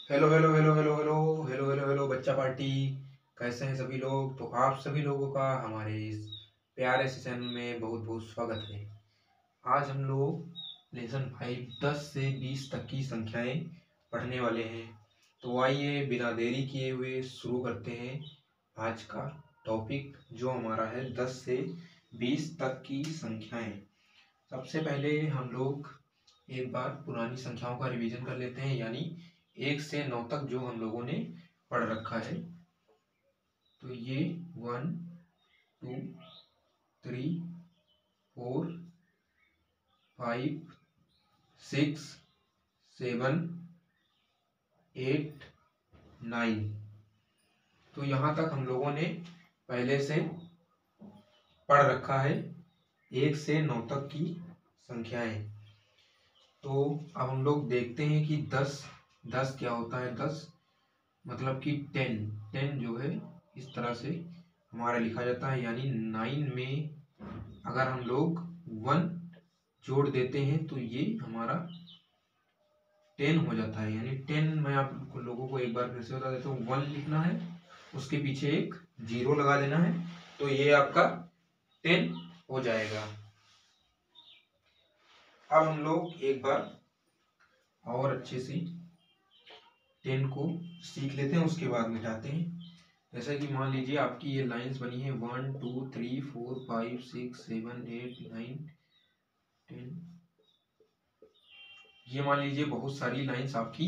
Hello hello hello hello hello hello hello hello बच्चा party. कैसे हैं सभी लोग? तो आप सभी लोगों का हमारे इस प्यारे से चैनल में बहुत बहुत स्वागत है। आज हम लोग लेसन 5 10 से 20 तक की संख्याएं पढ़ने वाले हैं। तो आइए बिना देरी किए हुए शुरू करते हैं आज का टॉपिक, जो हमारा है 10 से 20 तक की संख्याएं। सबसे पहले हम लोग एक बार पुरानी संख्याओं का रिवीजन कर लेते हैं, यानी 1 से 9 तक जो हम लोगों ने पढ़ रखा है। तो ये 1 2 3 4 5 6 7 8 9। तो यहाँ तक हम लोगों ने पहले से पढ़ रखा है 1 से 9 तक की संख्याएं। तो अब हम लोग देखते हैं कि 10 10 क्या होता है। 10 मतलब कि 10 जो है इस तरह से हमारा लिखा जाता है, यानी 9 में अगर हम लोग 1 जोड़ देते हैं तो ये हमारा 10 हो जाता है। यानी 10, मैं आप लोगों को एक बार फिर से बता देता हूँ। 1 लिखना है, उसके पीछे एक 0 लगा देना है, तो ये आपका 10 हो जाएगा। अब हम लोग एक बार और अच्छे से 10 को सीख लेते हैं, उसके बाद मिटाते हैं। जैसा कि मान लीजिए आपकी ये लाइंस बनी है 1 2 3 4 5 6 7 8 9 10। ये मान लीजिए बहुत सारी लाइंस आपकी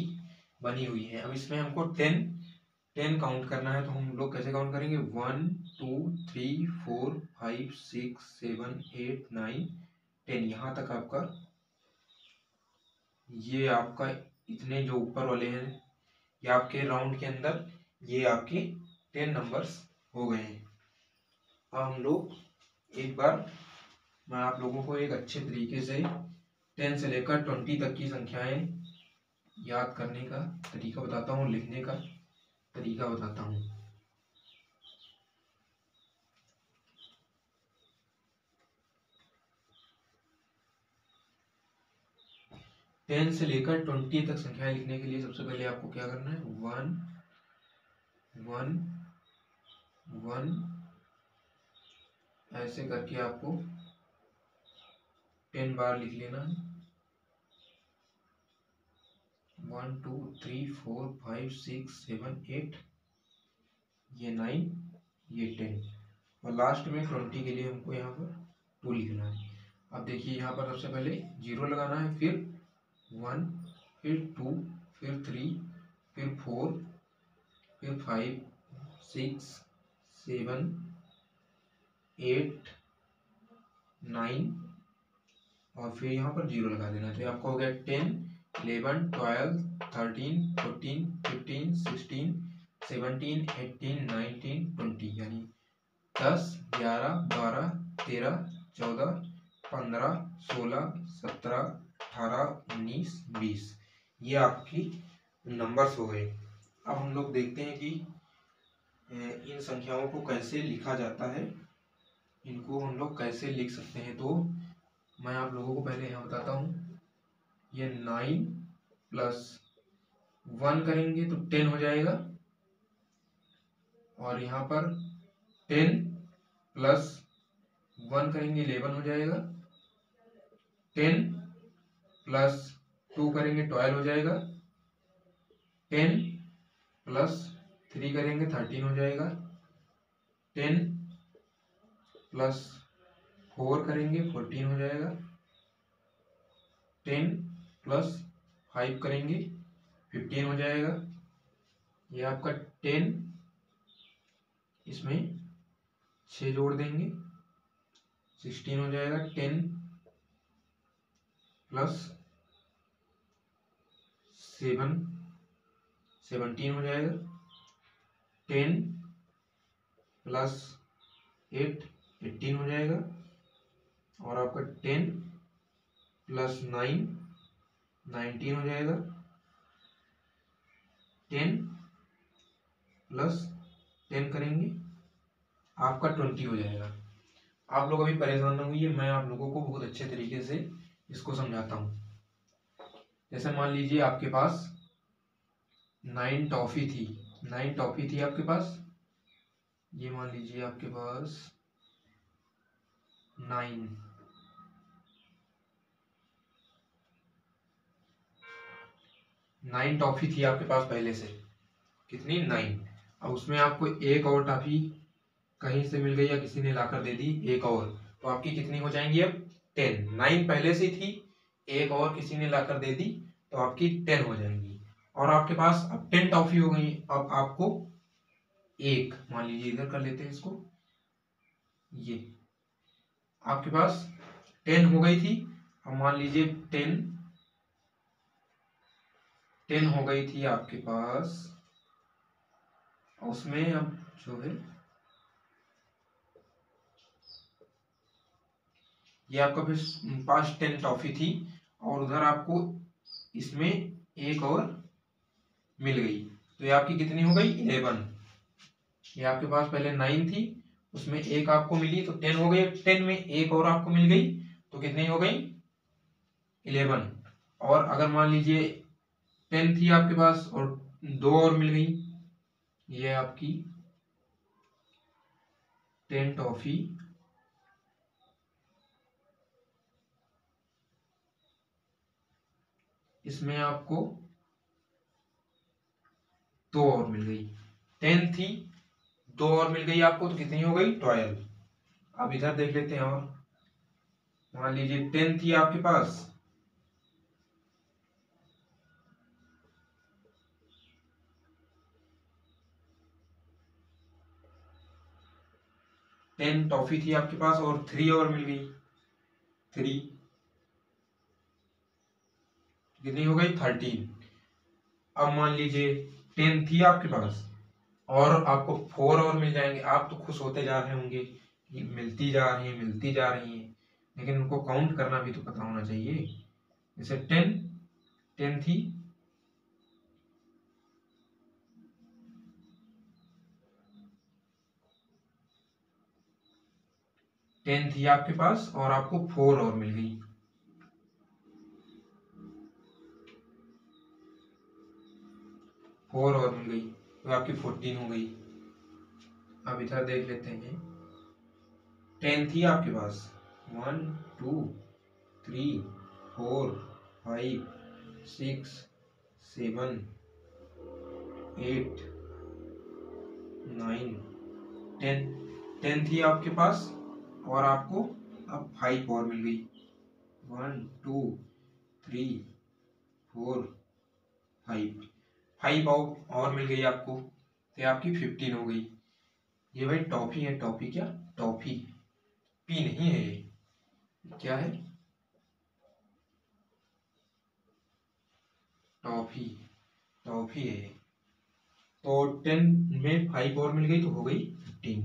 बनी हुई है। अब इसमें हमको 10 काउंट करना है, तो हम लोग कैसे काउंट करेंगे? 1 2 3 4 5 6 7 8 9 10। यहाँ तक आपका, ये आपका इतने जो ऊपर वाले हैं, ये आपके राउंड के अंदर ये आपके 10 नंबर्स हो गए हैं। अब हम लोग एक बार, मैं आप लोगों को एक अच्छे तरीके से 10 से लेकर 20 तक की संख्याएं याद करने का तरीका बताता हूँ, लिखने का तरीका बताता हूँ। 10 से लेकर 20 तक संख्याएं लिखने के लिए सबसे पहले आपको क्या करना है? 1 1 1 ऐसे करके आपको 10 बार लिख लेना है। 1 2 3 4 5 6 7 8, ये 9, ये 10, और लास्ट में 20 के लिए हमको यहाँ पर 2 लिखना है। अब देखिए यहाँ पर सबसे पहले 0 लगाना है, फिर 1, फिर 2, फिर 3, फिर 4, फिर 5 6 7 8 9, और फिर यहाँ पर 0 लगा देना। तो आपका हो गया 10 11 12 13 14 15 16 17 18 19 20, यानी 10 11 12 13 14 15 16 17 18 19 20, ये आपकी नंबर्स हो गए। अब हम लोग देखते हैं कि इन संख्याओं को कैसे लिखा जाता है, इनको हम लोग कैसे लिख सकते हैं। तो मैं आप लोगों को पहले यहाँ बताता हूँ। ये 9 प्लस 1 करेंगे तो 10 हो जाएगा, और यहाँ पर 10 प्लस 1 करेंगे 11 हो जाएगा। 10 प्लस 2 करेंगे 12 हो जाएगा। 10 प्लस 3 करेंगे 13 हो जाएगा। 10 प्लस 4 करेंगे 14 हो जाएगा। 10 प्लस 5 करेंगे 15 हो जाएगा। ये आपका 10, इसमें 6 जोड़ देंगे 16 हो जाएगा। 10 प्लस 7 17 हो जाएगा। 10 प्लस 8 18 हो जाएगा, और आपका 10 प्लस 9 19 हो जाएगा। 10 प्लस 10 करेंगे आपका 20 हो जाएगा। आप लोग अभी परेशान ना होइए, मैं आप लोगों को बहुत अच्छे तरीके से इसको समझाता हूँ। जैसे मान लीजिए आपके पास 9 टॉफी थी, 9 टॉफी थी आपके पास। ये मान लीजिए आपके पास 9 टॉफी थी आपके पास पहले से। कितनी? 9। अब उसमें आपको एक और टॉफी कहीं से मिल गई या किसी ने लाकर दे दी एक और, तो आपकी कितनी हो जाएंगी अब? 10। 9 पहले से थी, एक और किसी ने लाकर दे दी तो आपकी 10 हो जाएंगी। और आपके पास अब 10 टॉफी हो गई। अब आपको एक, मान लीजिए इधर कर लेते हैं इसको, ये आपके पास 10 हो गई थी। अब मान लीजिए 10 हो गई थी आपके पास, उसमें अब जो है ये आपका फिर पास 10 टॉफी थी और उधर आपको इसमें एक और मिल गई, तो ये आपकी कितनी हो गई? 11। ये आपके पास पहले 9 थी, उसमें एक आपको मिली तो 10 हो गई। 10 में एक और आपको मिल गई तो कितनी हो गई? 11। और अगर मान लीजिए 10 थी आपके पास और दो और मिल गई, ये आपकी 10 टॉफी इसमें आपको दो और मिल गई। 10 थी, दो और मिल गई आपको तो कितनी हो गई? 12। अब इधर देख लेते हैं और मान लीजिए 10 थी आपके पास, टेन टॉफी थी आपके पास और 3 और मिल गई। 3 कितनी हो गई? 13। अब मान लीजिए 10 थी आपके पास और आपको 4 और मिल जाएंगे, आप तो खुश होते जा रहे होंगे कि मिलती जा रही है, मिलती जा रही है, लेकिन उनको काउंट करना भी तो पता होना चाहिए। जैसे 10 थी, 10 थी आपके पास और आपको 4 और मिल गई, 4 और मिल गई तो आपकी 14 हो गई। अब इधर देख लेते हैं, 10 थी आपके पास, 1 2 3 4 5 6 7 8 9 10। 10 थी आपके पास और आपको अब 5 और मिल गई, 1 2 3 4 5। 5 और मिल गई आपको तो आपकी 15 हो गई। ये भाई टॉफी है। टॉफी क्या? टॉफी, पी नहीं है ये, क्या है? टॉफी, टॉफी है ये। तो 10 में 5 और मिल गई तो हो गई 15।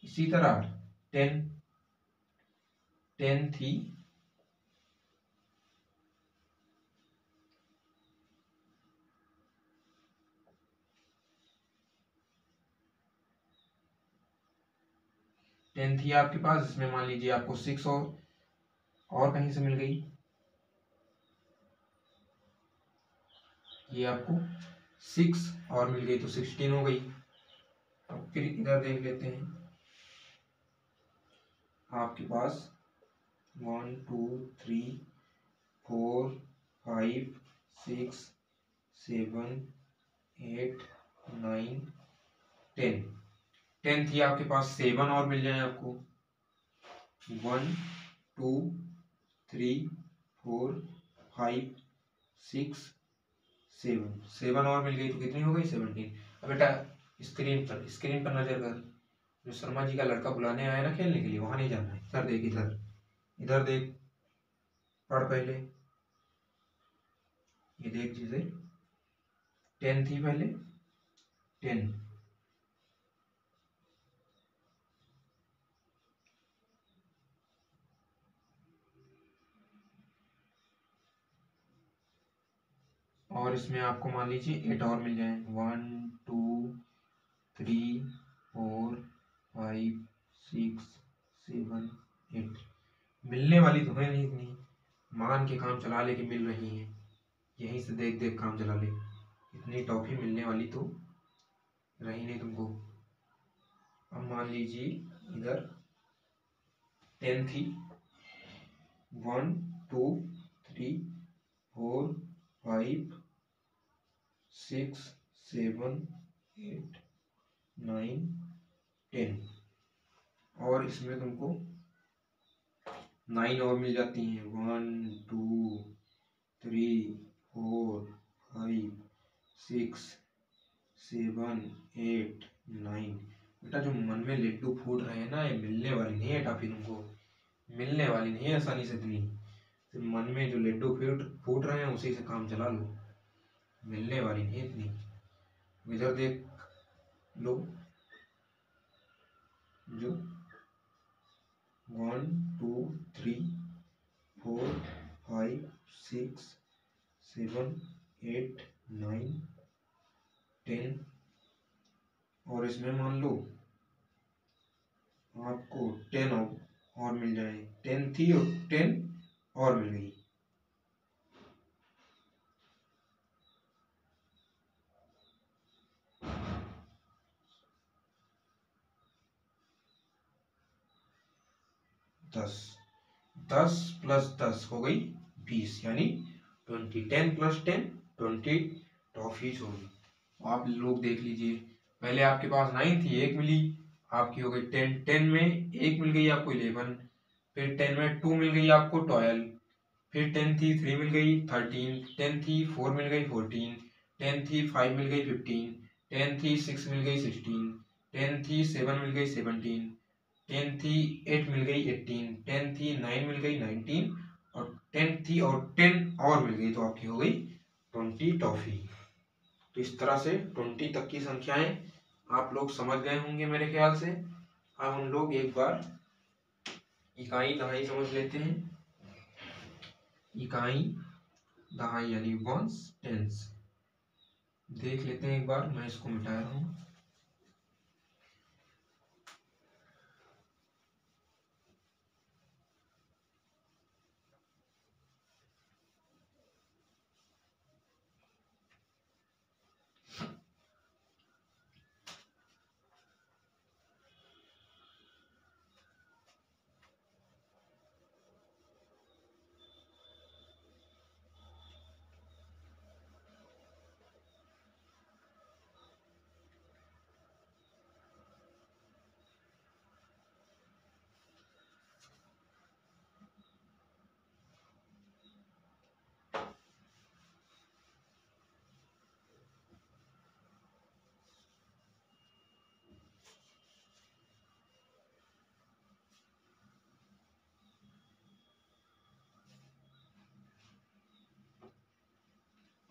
इसी तरह 10 10 थी, टेन थी आपके पास, इसमें मान लीजिए आपको 6 और कहीं से मिल गई, ये आपको 6 और मिल गई तो 16 हो गई। अब फिर इधर देख लेते हैं, आपके पास 1 2 3 4 5 6 7 8 9 10। 10 थी आपके पास, 7 और मिल जाए आपको, 1 2 3 4 5 6 7 और मिल गई तो कितनी हो गई? 17। अब बेटा स्क्रीन पर नजर कर, जो शर्मा जी का लड़का बुलाने आया ना खेलने के लिए, वहां नहीं जाना है। इधर देख, इधर इधर देख, पढ़ पहले, ये देख चीजें। 10 थी पहले, 10 और इसमें आपको मान लीजिए 8 और मिल जाए, 1 2 3 4 5 6 7 8। मिलने वाली तो है नहीं इतनी, मान के काम चला ले कि मिल रही है, यहीं से देख देख काम चला ले। इतनी टॉफी मिलने वाली तो रही नहीं तुमको। अब मान लीजिए इधर 10 थी, 1 2 3 4 5 6 7 8 9 10, और इसमें तुमको 9 और मिल जाती हैं, 1 2 3 4 5 6 7 8 9। बेटा जो मन में लड्डू फूट रहे हैं ना, ये मिलने वाली नहीं है टॉफी, तुमको मिलने वाली नहीं है आसानी से इतनी। तो मन में जो लड्डू फूट रहे हैं उसी से काम चला लो, मिलने वाली नहीं है इतनी। इधर देख लो, जो 1 2 3 4 5 6 7 8 9 10, और इसमें मान लो आपको 10 और मिल जाए। 10 थी और 10 और मिल गई। दस, 10 प्लस 10 हो गई 20, यानी 20। 10 प्लस 10 20 टॉफीज होगी। आप लोग देख लीजिए, पहले आपके पास 9 थी, एक मिली, आपकी हो गई 10। 10 में एक मिल गई आपको 11, फिर 10 में 2 मिल गई आपको 12, फिर 10 थी 3 मिल गई 13, 10 थी 4 मिल गई 14, 10 थी 5 मिल गई 15, 10 थी 6 मिल गई 16, 10 थी 7 मिल गई 17, 10 थी 8 मिल गई 18, 10 थी 9 मिल गई 19, और 10 थी और 10 और मिल गई, तो आपकी हो गई 20 टॉफी। तो इस तरह से 20 तक की संख्याएं आप लोग समझ गए होंगे मेरे ख्याल से। अब हम लोग एक बार इकाई दहाई समझ लेते हैं। इकाई दहाई यानी वंस टेंस देख लेते हैं एक बार। मैं इसको मिटा रहा हूँ।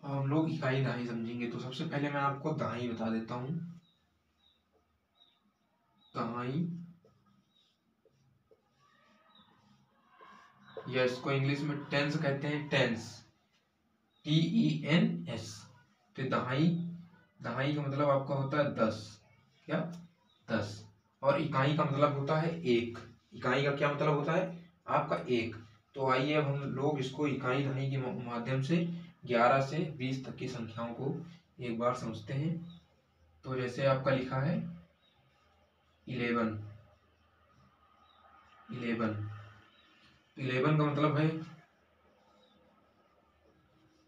हम लोग इकाई दहाई समझेंगे, तो सबसे पहले मैं आपको दहाई बता देता हूँ। दहाई, या इसको इंग्लिश में टेंस कहते हैं, टेंस, TENS। तो दहाई, दहाई का मतलब आपका होता है 10, क्या 10, और इकाई का मतलब होता है एक। इकाई का क्या मतलब होता है आपका एक। तो आइए अब हम लोग इसको इकाई दहाई के माध्यम से 11 से 20 तक की संख्याओं को एक बार समझते हैं। तो जैसे आपका लिखा है 11, 11, 11 का मतलब है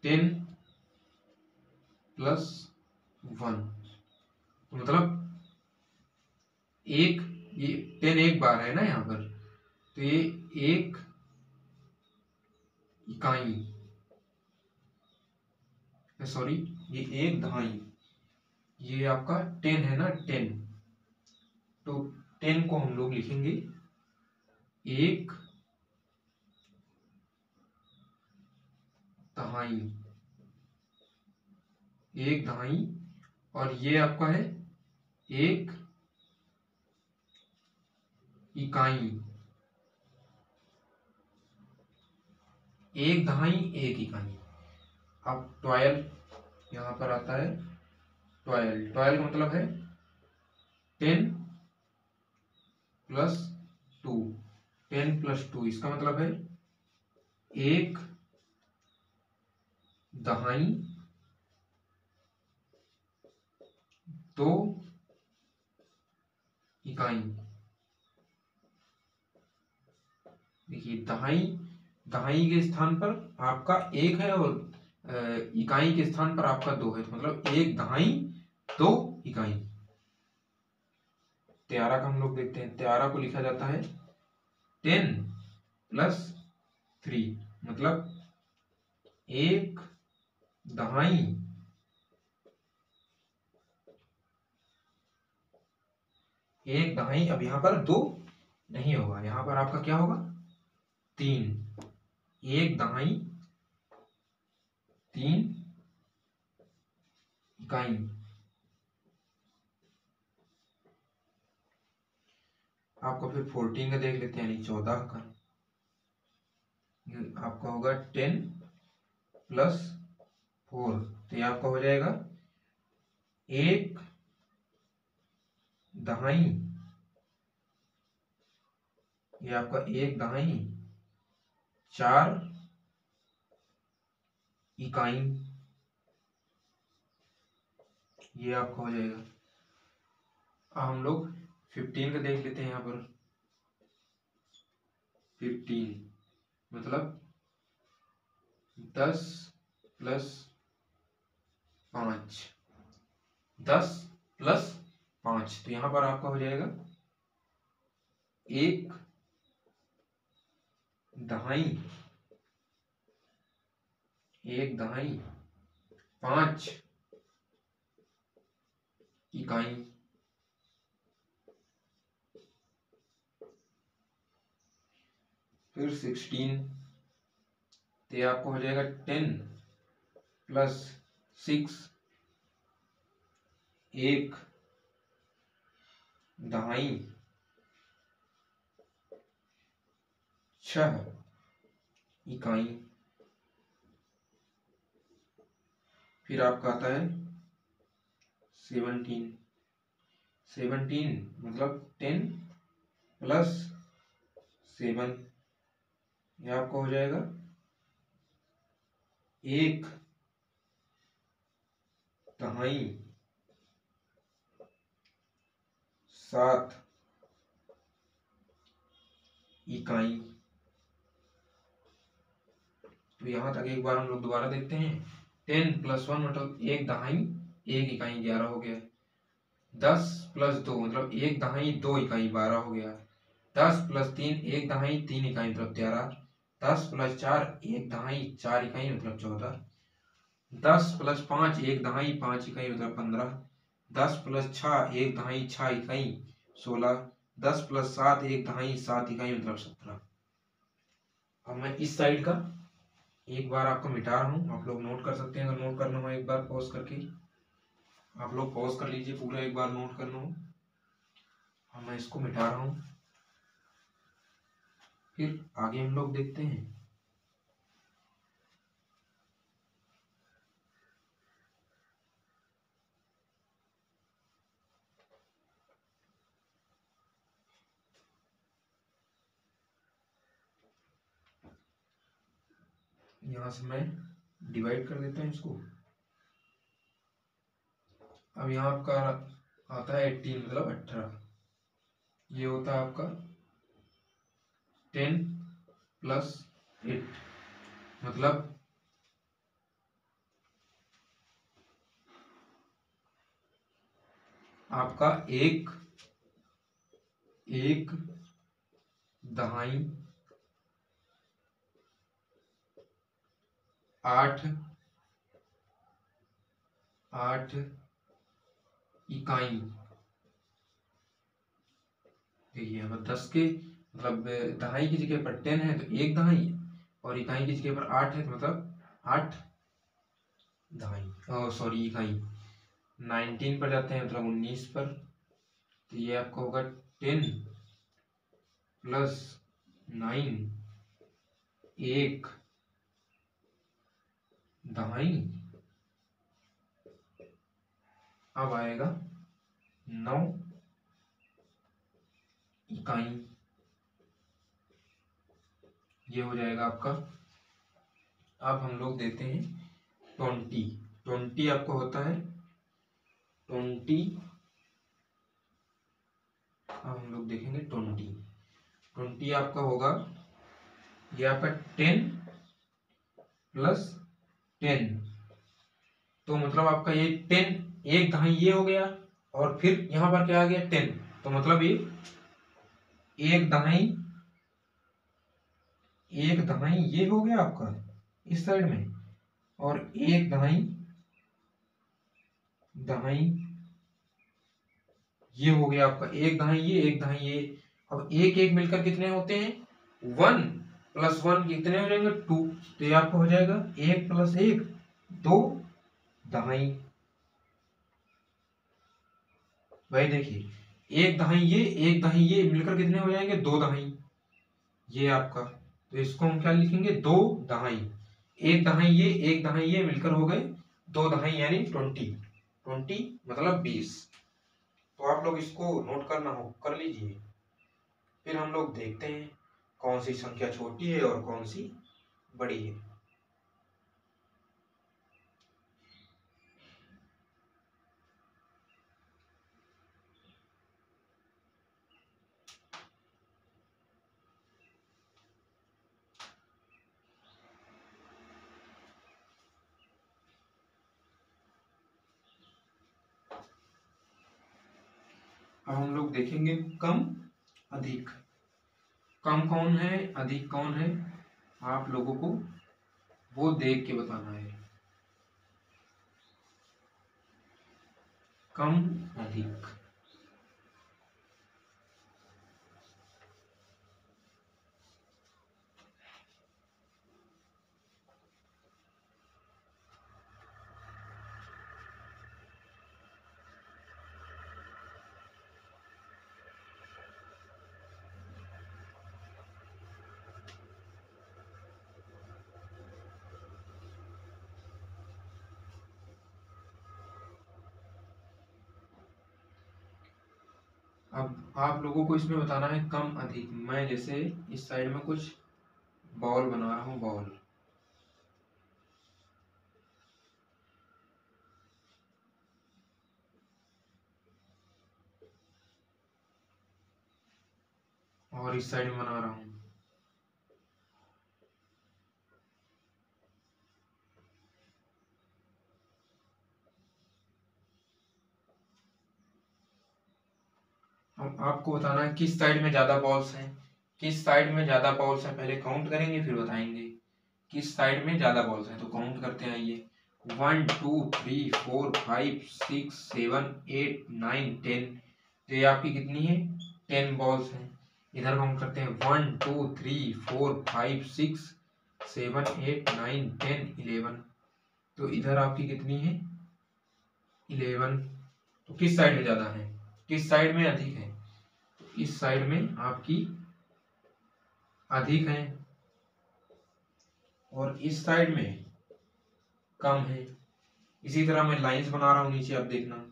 10 प्लस 1, तो मतलब एक, ये 10 एक बार है ना यहाँ पर, तो ये एक इकाई, सॉरी ये एक दहाई, ये आपका 10 है ना 10, तो 10 को हम लोग लिखेंगे एक दहाई, एक दहाई, और ये आपका है एक इकाई, एक दहाई एक इकाई। अब 12 यहाँ पर आता है, 12, 12 का मतलब है 10 प्लस 2, 10 प्लस 2, इसका मतलब है एक दहाई 2 इकाई। देखिए दहाई, दहाई के स्थान पर आपका 1 है और इकाई के स्थान पर आपका 2 है, तो मतलब 1 दहाई 2 इकाई। त्यारा का हम लोग देखते हैं, त्यारा को लिखा जाता है 10 + 3, मतलब 1 दहाई 1 दहाई। अब यहाँ पर 2 नहीं होगा, यहाँ पर आपका क्या होगा 3, 1 दहाई 3 इकाई। आपको फिर 14 का देख लेते हैं, यानी 14 का। आपका होगा 10 + 4, तो ये आपका हो जाएगा 1 दहाई, ये आपका 1 दहाई 4 इकाई, ये आपका हो जाएगा। अब हम लोग 15 का देख लेते हैं। यहाँ पर 15 मतलब 10 + 5, 10 + 5, तो यहाँ पर आपका हो जाएगा 1 दहाई 5 इकाई। फिर 16, तो ये आपको हो जाएगा 10 + 6, 1 दहाई 6 इकाई। फिर आपका आता है 17, 17 मतलब 10 + 7, ये आपको हो जाएगा 1 दहाई 7 इकाई। तो यहाँ तक एक बार हम लोग दोबारा देखते हैं। 10 + 1 मतलब 1 दहाई 1 इकाई 11 हो गया। 10 + 2 मतलब 1 दहाई 2 इकाई 12 हो गया। 10 + 3 1 दहाई 3 इकाई मतलब 13। 10 + 4 1 दहाई 4 इकाई मतलब 14। 10 + 5 1 दहाई 5 इकाई मतलब 15। 10 + 6 1 दहाई 6 इकाई 16। 10 + 7 1 दहाई 7 इकाई मतलब 17। अब मैं इस साइड का एक बार आपको मिटा रहा हूँ, आप लोग नोट कर सकते हैं। अगर नोट करना हो एक बार पॉज करके आप लोग पॉज कर लीजिए, पूरा एक बार नोट करना हो। अब मैं इसको मिटा रहा हूँ, फिर आगे हम लोग देखते हैं। यहाँ से मैं डिवाइड कर देता हूँ इसको। अब यहाँ आपका आता है 18 मतलब 18, ये होता है आपका 10 + 8 मतलब आपका 1 दहाई 8 इकाई। देखिए यहाँ पर 10 के मतलब दहाई की जगह पर 10 है तो 1 दहाई, और इकाई की जगह पर 8 है तो मतलब 8 दहाई, सॉरी इकाई। 19 पर जाते हैं मतलब 19 पर, तो ये आपका होगा 10 + 9 1 दहाई। अब आएगा 9 इकाई, ये हो जाएगा आपका। अब हम लोग देते हैं 20 आपको होता है 20। अब हम लोग देखेंगे 20 आपका होगा, ये आपका 10 प्लस 10, तो मतलब आपका ये 10, एक दहाई ये हो गया, और फिर यहाँ पर क्या आ गया 10, तो मतलब ये एक दहाई ये हो गया आपका इस साइड में, और एक दहाई ये हो गया आपका, एक दहाई ये, एक दहाई ये। अब एक एक मिलकर कितने होते हैं, 1 प्लस 1 कितने हो जाएंगे 2, तो ये आपका हो जाएगा 1 प्लस 1 2 दहाई। भाई देखिए, एक दहाई ये, एक दहाई ये मिलकर कितने हो जाएंगे 2 दहाई, ये आपका, तो इसको हम क्या लिखेंगे 2 दहाई। एक दहाई ये, एक दहाई ये मिलकर हो गए 2 दहाई, यानी 20 मतलब 20। तो आप लोग इसको नोट करना हो कर लीजिए, फिर हम लोग देखते हैं कौन सी संख्या छोटी है और कौन सी बड़ी है। अब हम लोग देखेंगे कम अधिक। कम कौन है, अधिक कौन है, आप लोगों को वो देख के बताना है। कम अधिक, अब आप लोगों को इसमें बताना है कम अधिक। मैं जैसे इस साइड में कुछ बॉल बना रहा हूँ, बॉल, और इस साइड में बना रहा हूँ। अब आपको बताना है किस साइड में ज्यादा बॉल्स हैं, किस साइड में ज्यादा बॉल्स हैं, पहले काउंट करेंगे फिर बताएंगे किस साइड में ज्यादा बॉल्स हैं। तो काउंट करते हैं, आइए 1 2 3 4 5 6 7 8 9 10। तो ये आपकी कितनी है 10 बॉल्स हैं। इधर काउंट करते हैं 1 2 3 4 5 6 7 8 9 10 11। तो इधर आपकी कितनी है 11। तो किस साइड में ज्यादा है, किस साइड में अधिक है, इस साइड में आपकी अधिक है, और इस साइड में कम है। इसी तरह मैं लाइंस बना रहा हूं नीचे, आप देखना।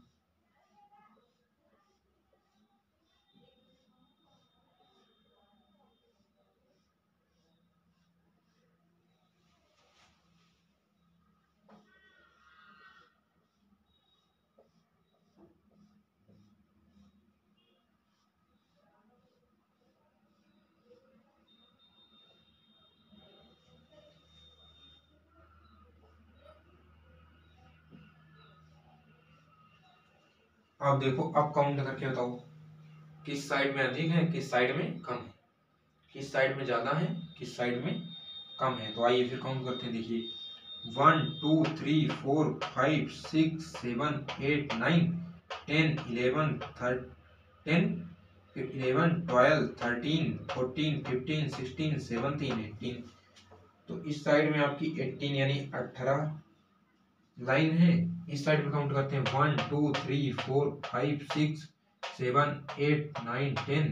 आप देखो, अब काउंट करके बताओ किस साइड में अधिक है, किस साइड में कम है, किस साइड में ज्यादा है, किस साइड में कम है। तो आइए फिर काउंट करते हैं, देखिए 1 2 3 4 5 6 7 8 9 10 11 10, फिर 11 12 13 14 15 16 17 18। तो इस साइड में आपकी 18 यानी 18 लाइन है। इस साइड में काउंट करते हैं 1 2 3 4 5 6 7 8 9 10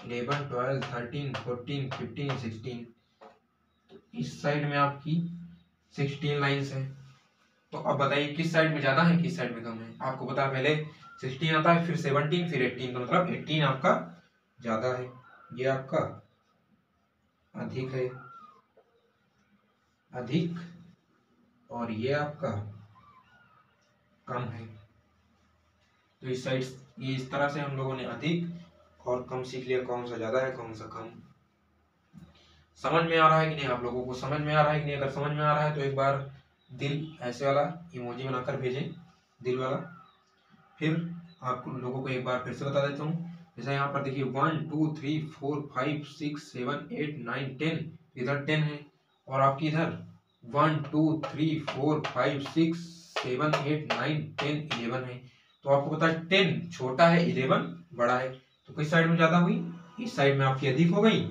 11 12 13 14 15 16। तो इस साइड में आपकी 16 लाइन्स हैं। तो अब बताइए किस साइड में ज्यादा है, किस साइड में कम है। आपको पता है पहले 16 आता है, फिर 17, फिर 18, तो मतलब 18 आपका ज्यादा है, ये आपका अधिक है, अधिक, और ये आपका कम है। तो इस साइड ये इस तरह से हम लोगों ने अधिक और कम सीख लिया, कौन सा ज़्यादा है कौन सा कम। समझ में आ रहा है कि नहीं? आप लोगों को समझ में आ रहा है कि नहीं? अगर समझ में आ रहा है तो एक बार दिल ऐसे वाला इमोजी बनाकर भेजें, दिल वाला। फिर आप लोगों को एक बार फिर से बता देता हूँ। जैसे यहाँ पर देखिए 1 2 3 4 5 6 7 8 9 10, इधर 10 है, और आपकी इधर 1 2 3 4 5 6 7 8 9 10 11 है। तो आपको पता है 10 छोटा है, 11 बड़ा है। तो किस साइड में ज्यादा हुई? इस साइड में आपकी अधिक हो गई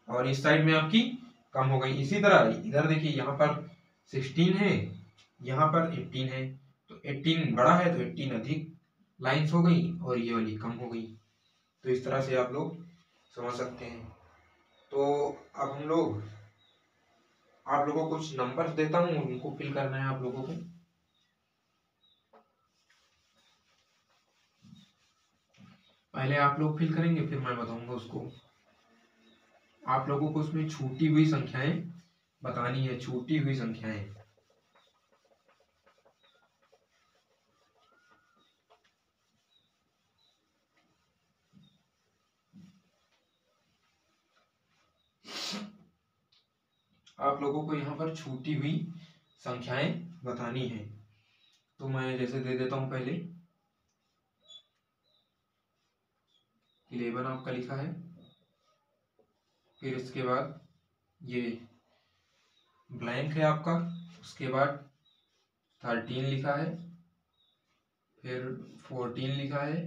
और इस साइड में आपकी कम हो गई। इसी तरह इधर देखिए यहाँ पर 16 है, यहाँ पर 18 है। तो 18 बड़ा है तो 18 अधिक लाइन्स हो गई और ये वाली कम हो गई। तो इस तरह से आप लोग समझ सकते हैं। तो अब हम लोग आप लोगों को कुछ नंबर्स देता हूँ, उनको फिल करना है आप लोगों को। पहले आप लोग फिल करेंगे फिर मैं बताऊंगा उसको। आप लोगों को उसमें छूटी हुई संख्याएं बतानी है, छूटी हुई संख्याएं। आप लोगों को यहाँ पर छूटी हुई संख्याएं बतानी है। तो मैं जैसे दे देता हूं, पहले 11 आपका लिखा है, फिर इसके बाद ये ब्लैंक है आपका, उसके बाद 13 लिखा है, फिर 14 लिखा है,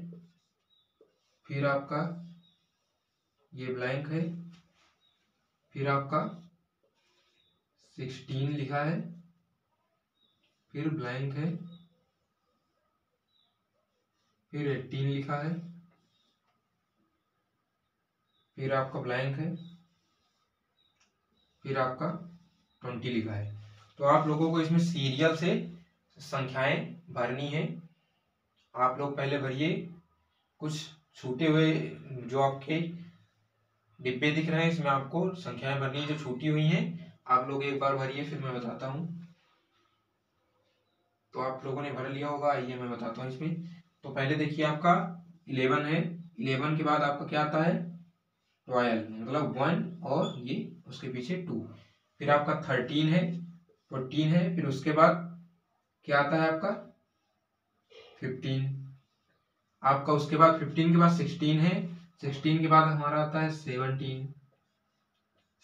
फिर आपका ये ब्लैंक है, फिर आपका 16 लिखा है, फिर ब्लैंक है, फिर 18 लिखा है, फिर आपका ब्लैंक है, फिर आपका 20 लिखा है। तो आप लोगों को इसमें सीरियल से संख्याएं भरनी है। आप लोग पहले भरिए कुछ छूटे हुए जो आपके डिब्बे दिख रहे हैं, इसमें आपको संख्याएं भरनी है जो छूटी हुई हैं। आप लोग एक बार भरिए फिर मैं बताता हूँ। तो आप लोगों ने भर लिया होगा, आइए मैं बताता हूँ इसमें। तो पहले देखिए आपका 11 है, 11 के बाद आपका क्या आता है? 12, मतलब 1 और ये उसके पीछे 2। फिर आपका 13 है, 14 है, फिर उसके बाद क्या आता है आपका? 15। आपका उसके बाद 15 के बाद 16 है, 16 के बाद हमारा आता है 17,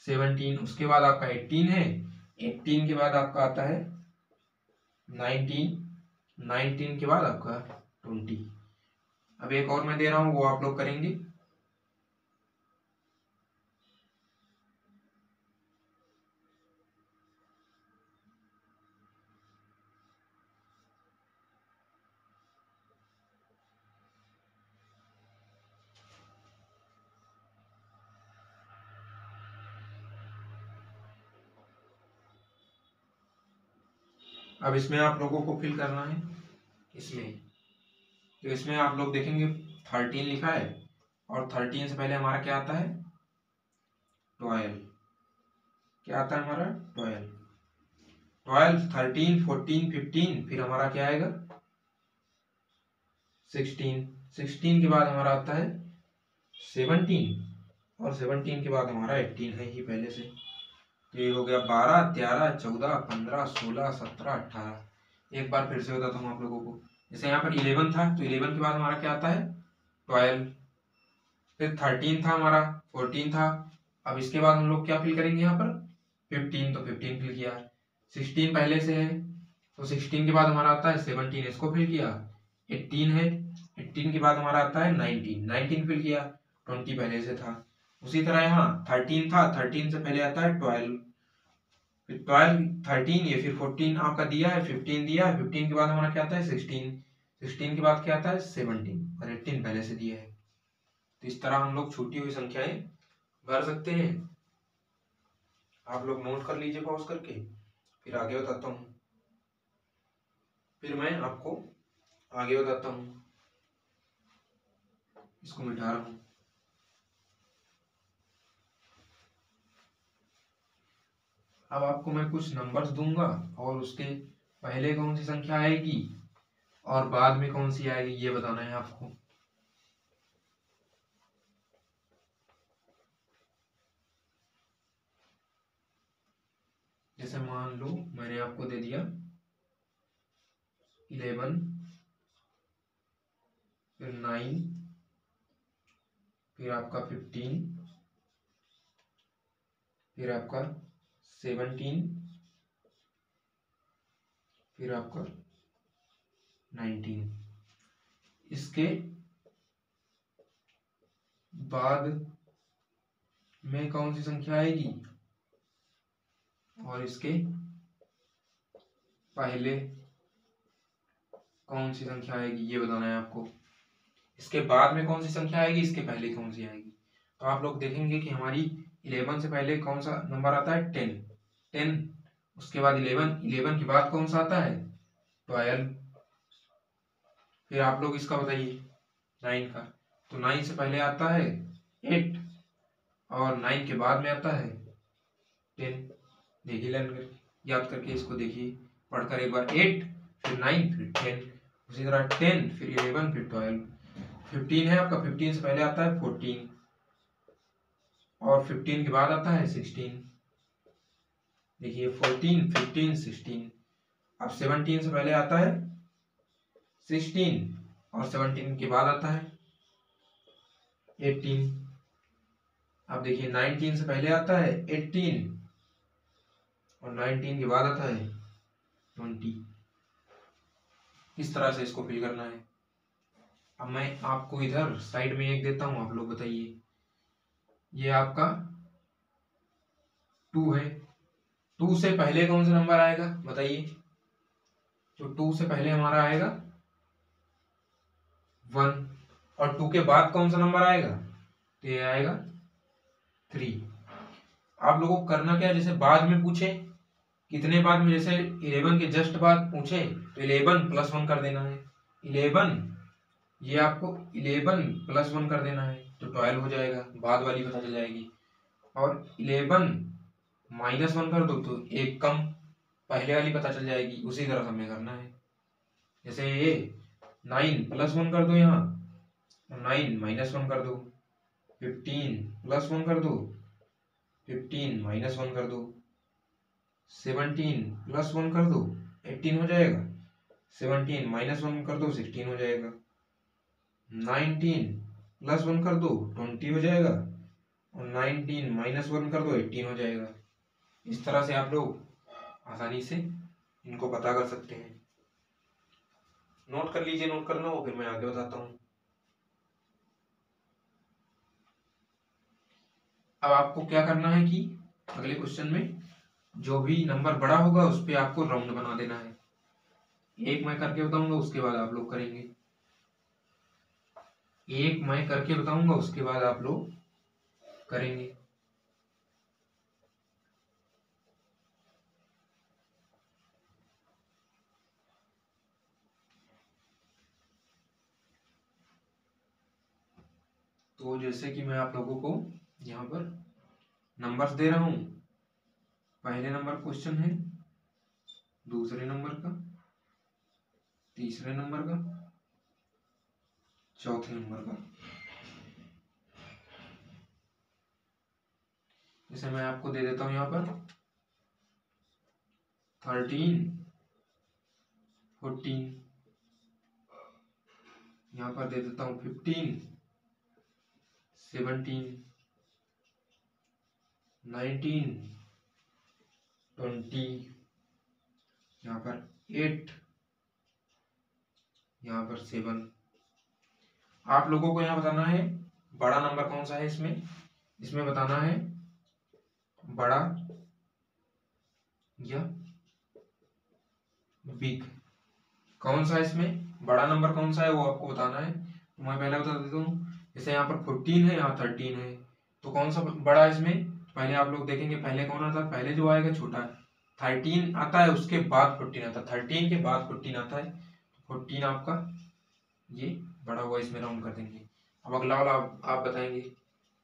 17 उसके बाद आपका 18 है, 18 के बाद आपका आता है 19, 19 के बाद आपका 20। अब एक और मैं दे रहा हूं, वो आप लोग करेंगे। अब इसमें आप लोगों को फिल करना है इसमें। तो इसमें आप लोग देखेंगे 13 लिखा है, और 13 से पहले हमारा क्या आता है? 12। क्या आता है हमारा? 12, 12, 13, 14, 15, फिर हमारा क्या आएगा? 16, 16 के बाद हमारा आता है 17, और 17 के बाद हमारा 18 है ही पहले से। तो ये हो गया 12, 13, 14, 15, 16, 17, 18। एक बार फिर से बताता हूँ आप लोगों को। जैसे यहाँ पर 11 था, तो 11 के बाद हमारा क्या आता है? 12। फिर 13 था हमारा, 14 था। अब इसके बाद हम लोग क्या फिल करेंगे यहाँ पर? 15, तो 15 फिल किया। 16 पहले से है, तो 16 के बाद हमारा आता है 17, इसको फिल किया। 18 है, 18 के बाद हमारा आता है 19, 19 फिल किया। 20 पहले से था। उसी तरह यहाँ 13 था, 13 से पहले आता है 12, फिर 12, 13, ये फिर 14 आपका दिया है, 15 दिया है, 15 के बाद हमारा क्या आता है? 16, 16 के बाद क्या आता है? 17, और 18 पहले से दिया है। तो इस तरह हम लोग छूटी हुई संख्याएं भर सकते हैं। आप लोग नोट कर लीजिए पॉज करके, फिर आगे बताता हूँ। फिर मैं आपको आगे बताता हूँ। इसको मिटा रहा हूँ। अब आपको मैं कुछ नंबर्स दूंगा और उसके पहले कौन सी संख्या आएगी और बाद में कौन सी आएगी ये बताना है आपको। जैसे मान लो मैंने आपको दे दिया 11, फिर 9, फिर आपका 15, फिर आपका 17, फिर आपका 19। इसके बाद में कौन सी संख्या आएगी और इसके पहले कौन सी संख्या आएगी ये बताना है आपको। इसके बाद में कौन सी संख्या आएगी, इसके पहले कौन सी आएगी। तो आप लोग देखेंगे कि हमारी 11 से पहले कौन सा नंबर आता है 10, 10, उसके बाद 11, 11 के बाद कौन सा आता है 12। फिर आप लोग इसका बताइए 9 का, तो 9 से पहले आता है 8 और 9 के बाद में आता है 10। देखिए लर्न याद करके इसको देखिए पढ़कर एक बार 8 फिर 9 फिर 10, उसी तरह 10 फिर 11 फिर 12, 15 है आपका, 15 से पहले आता है 14 और 15 के बाद आता है 16। देखिए 14 15 16। अब 17 से पहले आता है 16 और 17 के बाद आता है 18। अब देखिए 19 से पहले आता है 18 और 19 के बाद आता है 20। इस तरह से इसको फिल करना है। अब मैं आपको इधर साइड में एक देता हूं, आप लोग बताइए। ये आपका 2 है, 2 से पहले कौन सा नंबर आएगा बताइए। तो 2 से पहले हमारा आएगा 1 और 2 के बाद कौन सा नंबर आएगा, तो ये आएगा 3। आप लोगों को करना क्या है, जैसे बाद में पूछे कितने बाद में, जैसे 11 के जस्ट बाद पूछे तो 11 प्लस 1 कर देना है। 11 ये आपको 11 प्लस 1 कर देना है तो 12 हो जाएगा, बाद वाली पता चल जाएगी। और 11 माइनस 1 कर दो तो एक कम पहले वाली पता चल जाएगी, उसी तरह हमें करना है। जैसे ये 9 प्लस 1 कर दो, यहाँ 9 माइनस 1 कर दो, 15 प्लस 1 कर दो, 15 माइनस 1 कर दो, 17 प्लस 1 कर दो 18 हो जाएगा, 17 माइनस 1 कर दो 16 हो जाएगा, 19 प्लस 1 कर दो 20 हो जाएगा और 19 माइनस 1 कर दो 18 हो जाएगा। इस तरह से आप लोग आसानी से इनको पता कर सकते हैं। नोट कर लीजिए, नोट करना हो फिर मैं आगे बताता हूँ। अब आपको क्या करना है कि अगले क्वेश्चन में जो भी नंबर बड़ा होगा उस पर आपको राउंड बना देना है। एक मैं करके बताऊंगा उसके बाद आप लोग करेंगे, एक मैं करके बताऊंगा उसके बाद आप लोग करेंगे। तो जैसे कि मैं आप लोगों को यहाँ पर नंबर्स दे रहा हूं, पहले नंबर क्वेश्चन है, दूसरे नंबर का, तीसरे नंबर का, चौथे नंबर का। जैसे मैं आपको दे देता हूं यहाँ पर 13 14, यहाँ पर दे देता हूं 15 17 19 20, यहाँ पर 8, यहाँ पर 7। आप लोगों को यहाँ बताना है बड़ा नंबर कौन सा है इसमें, इसमें बताना है बड़ा या बिग, कौन सा इसमें बड़ा नंबर कौन सा है वो आपको बताना है। तो मैं पहले बता देता हूँ, जैसे यहाँ पर 14 है, यहाँ 13 है, तो कौन सा बड़ा है इसमें। पहले आप लोग देखेंगे पहले कौन आता है, पहले जो आएगा छोटा 13 आता है, उसके बाद 14 आता है, 13 के बाद 14 आता है, 14 आपका ये बड़ा हुआ, इसमें राउंड कर देंगे। अब अगला वाला आप बताएंगे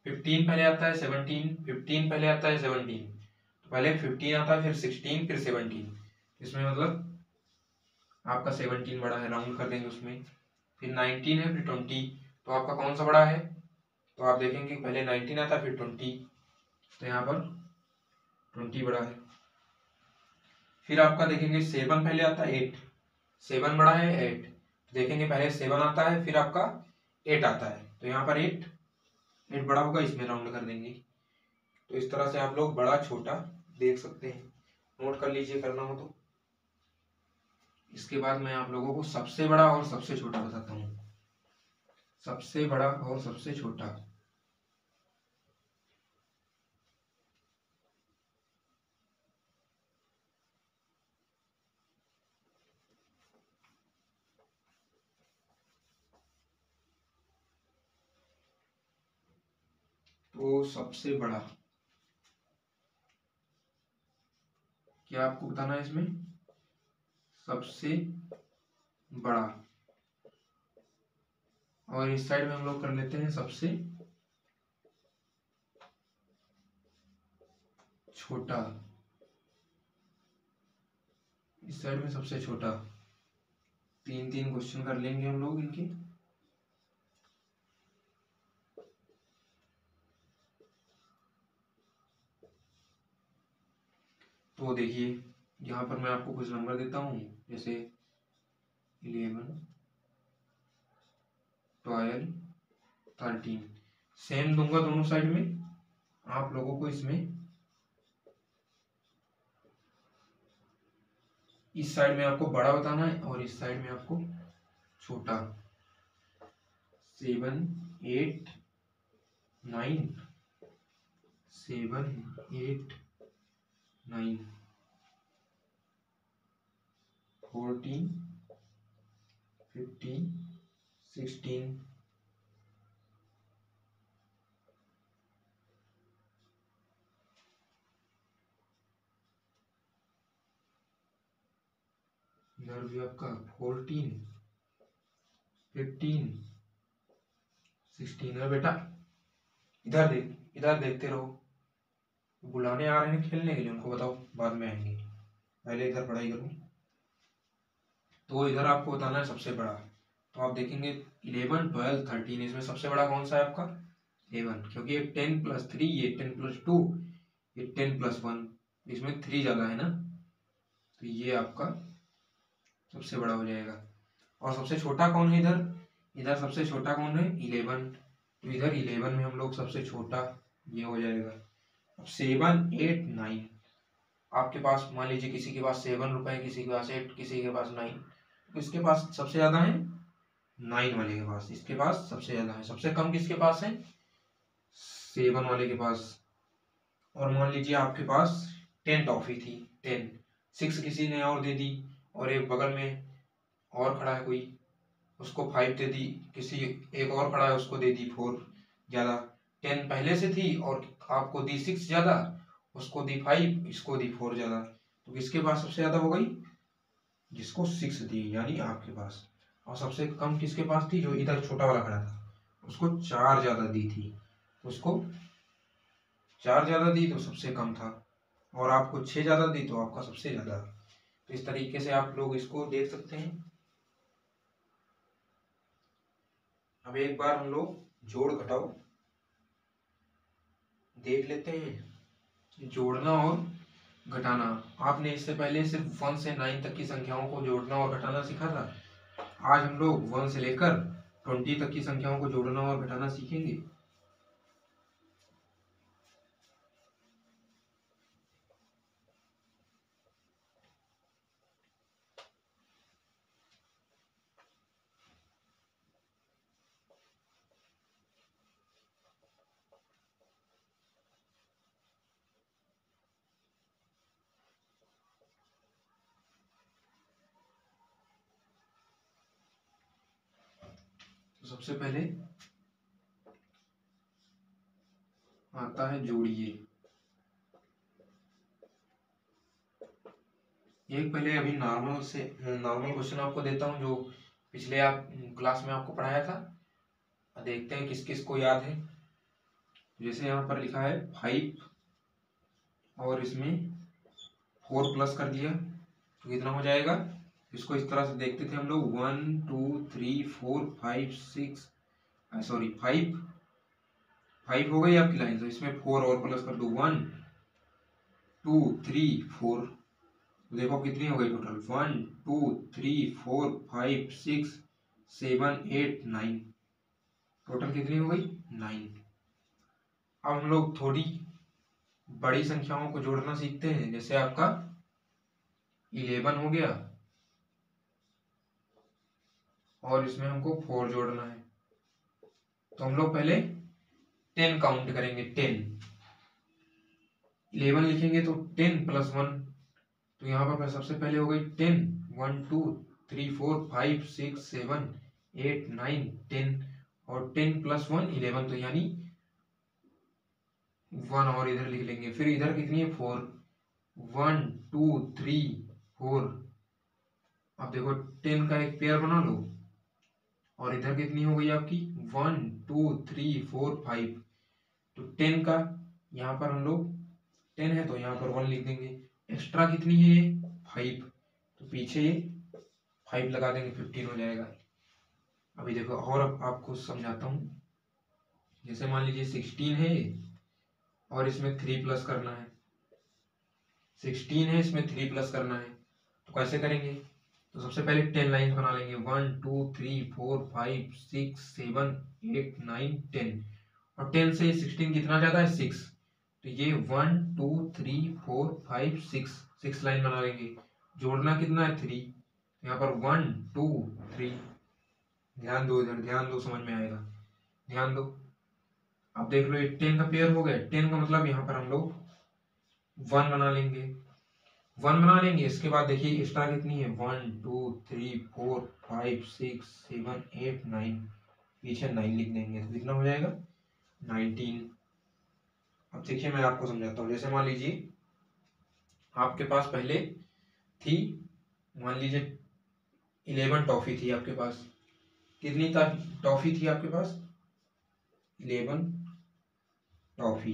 15 पहले आता है 17, 15 पहले आता है 17, तो पहले 15 आता है फिर 16 फिर 17, इसमें मतलब आपका 17 बड़ा है, राउंड कर देंगे उसमें। फिर 19 है, फिर 20, तो आपका कौन सा बड़ा है? तो आप देखेंगे पहले 19 आता है फिर 20, तो यहाँ पर 20 बड़ा है। फिर आपका देखेंगे 7 पहले आता है 8, 7 बड़ा है 8, देखेंगे पहले 7 आता है फिर आपका 8 आता है, तो यहाँ पर 8 बड़ा होगा, इसमें राउंड कर देंगे। तो इस तरह से आप लोग बड़ा छोटा देख सकते हैं, नोट कर लीजिए करना हो तो। इसके बाद मैं आप लोगों को सबसे बड़ा और सबसे छोटा बताता हूँ। सबसे बड़ा और सबसे छोटा, तो सबसे बड़ा क्या आपको बताना है इसमें? सबसे बड़ा, और इस साइड में हम लोग कर लेते हैं सबसे छोटा, इस साइड में सबसे छोटा। 3-3 क्वेश्चन कर लेंगे हम लोग इनके। तो देखिए यहाँ पर मैं आपको कुछ नंबर देता हूँ, जैसे 11, 12, 13, सेम दूंगा दोनों साइड में। आप लोगों को इसमें इस साइड में आपको बड़ा बताना है और इस साइड में आपको छोटा। 7, 8, 9, 7, 8, 9, 14, 15, 16, इधर भी आपका 14, 15, 16। बेटा इधर देख, इधर देखते रहो, बुलाने आ रहे हैं खेलने के लिए, उनको बताओ बाद में आएंगे, पहले इधर पढ़ाई करो। तो इधर आपको बताना है सबसे बड़ा, तो आप देखेंगे 11, 12, 13, इसमें सबसे बड़ा कौन सा है आपका? 11, क्योंकि ये 10+3, ये 10+2, ये 10+1, इसमें 3 ज़्यादा है ना, तो ये आपका सबसे बड़ा हो जाएगा। और सबसे छोटा कौन है इधर? इधर सबसे छोटा कौन है? 11, तो इधर 11 में हम लोग सबसे छोटा, ये हो जाएगा। अब 7, 8, 9, आपके पास मान लीजिए किसी के पास 7 रुपए, किसी के पास 8, किसी के पास 9, तो इसके पास सबसे ज़्यादा है 9 वाले के पास, इसके पास सबसे ज़्यादा है। सबसे कम किसके पास है? 7 वाले के पास। और मान लीजिए आपके पास 10 टॉफी थी, 10, 6 किसी ने और दे दी, और एक बगल में और खड़ा है कोई, उसको 5 दे दी, किसी एक और खड़ा है उसको दे दी 4 ज़्यादा। 10 पहले से थी और आपको दी 6 ज़्यादा, उसको दी 5, इसको दी 4 ज़्यादा, तो किसके पास सबसे ज़्यादा हो गई? जिसको 6 दी, यानी आपके पास। और सबसे कम किसके पास थी? जो इधर छोटा वाला खड़ा था, उसको 4 ज़्यादा दी थी, उसको 4 ज़्यादा दी तो सबसे कम था, और आपको 6 ज़्यादा दी तो आपका सबसे ज़्यादा। तो इस तरीके से आप लोग इसको देख सकते हैं। अब एक बार हम लोग जोड़ घटाओ देख लेते हैं। जोड़ना और घटाना, आपने इससे पहले सिर्फ 1 से 9 तक की संख्याओं को जोड़ना और घटाना सीखा था। आज हम लोग 1 से लेकर 20 तक की संख्याओं को जोड़ना और घटाना सीखेंगे। तो सबसे पहले आता है जोड़िए। एक पहले अभी नॉर्मल क्वेश्चन आपको देता हूँ, जो पिछले आप क्लास में आपको पढ़ाया था, देखते हैं किस किस को याद है। जैसे यहाँ पर लिखा है 5 और इसमें 4 प्लस कर दिया, तो कितना हो जाएगा? इसको इस तरह से देखते थे हम लोग 1 2 3 4 5 6 सॉरी 5 हो गई आपकी लाइन। तो इसमें 4 और प्लस कर दो 1 2 3 4। देखो कितनी हो गई टोटल 1 2 3 4 5 6 7 8 9। टोटल कितनी हो गई 9। अब हम लोग थोड़ी बड़ी संख्याओं को जोड़ना सीखते हैं। जैसे आपका 11 हो गया और इसमें हमको 4 जोड़ना है। तो हम लोग पहले 10 काउंट करेंगे। 10 11 लिखेंगे तो 10 प्लस 1। तो यहाँ पर सबसे पहले हो गई 10 1 2 3 4 5 6 7 8 9 10 और 10 प्लस 1 11। तो यानी 1 और इधर लिख लेंगे। फिर इधर कितनी है 4 1 2 3 4। अब देखो 10 का एक पेयर बना लो और इधर कितनी हो गई आपकी 1 2 3 4 5। तो 10 का यहाँ पर हम लोग 10 है तो यहाँ पर 1 लिख देंगे। एक्स्ट्रा कितनी है ये 5। तो पीछे ये 5 लगा देंगे 15 हो जाएगा। अभी देखो और आपको समझाता हूँ। जैसे मान लीजिए 16 है और इसमें 3 प्लस करना है। 16 है इसमें 3 प्लस करना है। तो कैसे करेंगे? तो सबसे पहले 10 लाइन बना लेंगे 1 2 3 4 5 6 7 8 9 10 और 10 से 16 कितना ज्यादा है 6। तो ये 1 2 3 4 5 6 लाइन बना लेंगे। जोड़ना कितना है 3। यहाँ पर 1 2 3। ध्यान दो इधर, ध्यान दो, समझ में आएगा, ध्यान दो। अब देख लो ये 10 का पेयर हो गया। 10 का मतलब यहाँ पर हम लोग 1 बना लेंगे। 1 बना लेंगे। इसके बाद देखिए एक्स्ट्रा कितनी है 1 2 3 4 5 6 7 8 9। पीछे 9 लिख देंगे तो कितना हो जाएगा 19। अब देखिए मैं आपको समझाता हूँ। जैसे मान लीजिए आपके पास पहले थी, मान लीजिए 11 टॉफी थी आपके पास। कितनी टॉफी थी आपके पास 11 टॉफी।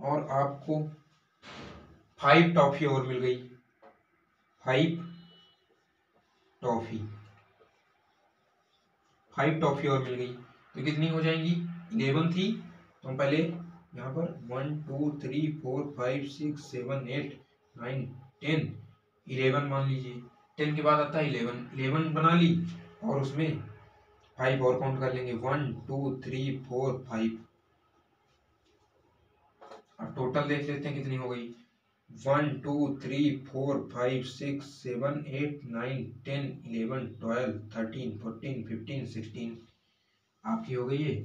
और आपको 5 टॉफी और मिल गई। 5 टॉफी, 5 टॉफी और मिल गई तो कितनी हो जाएंगी 11 थी। तो हम पहले यहाँ पर 1 2 3 4 5 6 7 8 9 10 11 मान लीजिए। 10 के बाद आता है 11 बना ली और उसमें 5 और काउंट कर लेंगे 1 2 3 4 5। अब टोटल देख लेते हैं कितनी हो गई 1 2 3 4 5 6 7 8 9 10 11 12 13 14 15 16। आपकी हो गई है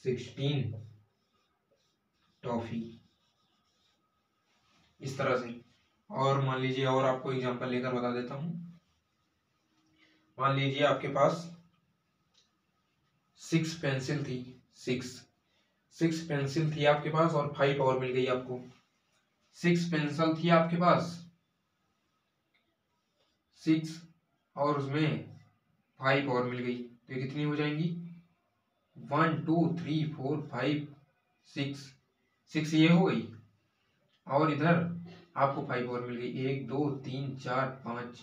16 टॉफी। इस तरह से। और मान लीजिए और आपको एग्जांपल लेकर बता देता हूं। मान लीजिए आपके पास 6 पेंसिल थी। 6 पेंसिल थी आपके पास और 5 और मिल गई आपको। 6 पेंसिल थी आपके पास 6 और उसमें 5 और मिल गई तो ये कितनी हो जाएंगी 1 2 3 4 5 6 ये हो गई और इधर आपको 5 और मिल गई 1 2 3 4 5।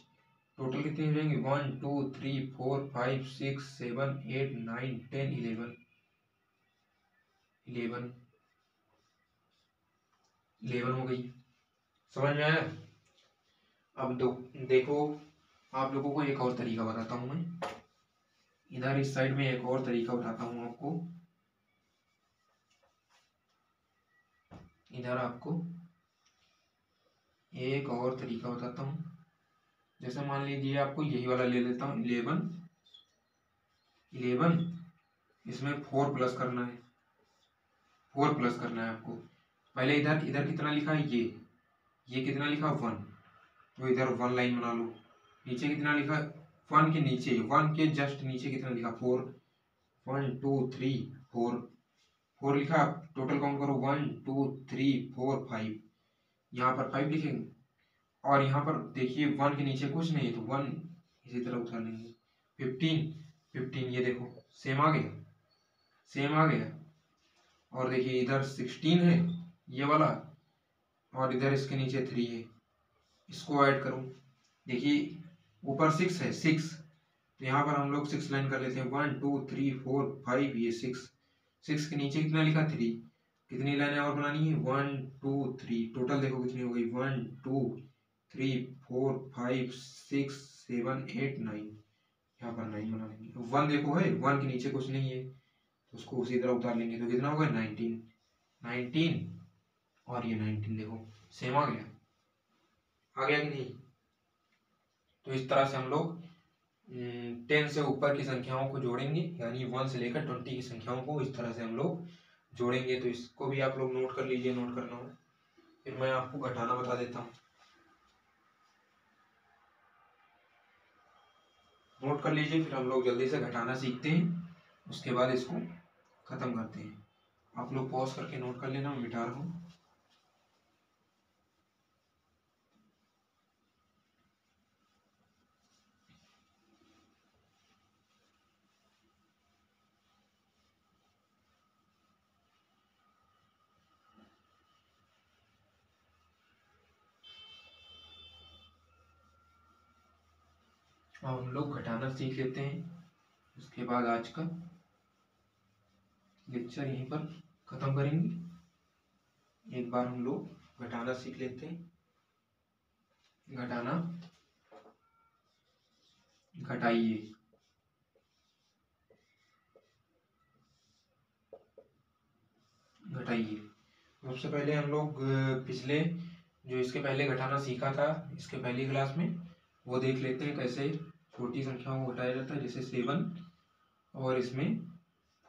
टोटल कितनी हो जाएंगी 1 2 3 4 5 6 7 8 9 10 11 हो गई। समझ में आया? अब देखो आप लोगों को एक और तरीका बताता हूं मैं। इधर इस साइड में एक और तरीका बताता हूं आपको। इधर आपको एक और तरीका बताता हूं। जैसे मान लीजिए आपको यही वाला ले लेता हूं 11 इसमें 4 प्लस करना है। 4 प्लस करना है आपको। पहले इधर कितना लिखा है ये कितना लिखा 1। तो इधर 1 लाइन बना लो। नीचे कितना लिखा 1 के नीचे 1 के जस्ट नीचे कितना लिखा 4। 1 2 3 4 लिखा। टोटल काउंट करो 1 2 3 4 5। यहाँ पर 5 लिखेंगे और यहाँ पर देखिए 1 के नीचे कुछ नहीं है तो 1 इसी तरह उतार लेंगे। 15 ये देखो सेम आ गया। और देखिए इधर 16 है ये वाला और इधर इसके नीचे 3 है इसको ऐड करो। देखिए ऊपर 6 है, 6, तो यहाँ पर हम लोग 6 लाइन कर लेते हैं। 1 2 3 4 5, ये 6 के नीचे कितना लिखा 3, कितनी लाइनें और बनानी है 1 2 3, टोटल देखो कितनी हो गई 1 2 3 4 5 6 7 8 9, यहाँ पर 9 बना लेंगे। 1 देखो है, 1 के नीचे कुछ नहीं है तो उसको उसी तरह उतार लेंगे, तो कितना होगा 19 और ये 19 देखो सेम आ गया कि नहीं। तो इस तरह से हम लोग 10 से ऊपर की संख्याओं को जोड़ेंगे, यानी 1 से लेकर 20 की संख्याओं को इस तरह से हम लोग जोड़ेंगे। तो इसको भी आप लोग नोट कर लीजिए, नोट करना हो फिर मैं आपको घटाना बता देता हूँ। नोट कर लीजिए, फिर हम लोग जल्दी से घटाना सीखते हैं, उसके बाद इसको खत्म करते हैं। आप लोग पॉज करके नोट कर लेना, मैं मिटा रहा हूँ। अब हम लोग घटाना सीख लेते हैं, उसके बाद आज का लेक्चर यहीं पर खत्म करेंगे। एक बार हम लोग घटाना सीख लेते हैं। घटाना, घटाइए, घटाइए। सबसे पहले हम लोग पिछले जो इसके पहले घटाना सीखा था इसके पहली क्लास में, वो देख लेते हैं कैसे छोटी संख्याओं को घटाया जाता है। जैसे 7 और इसमें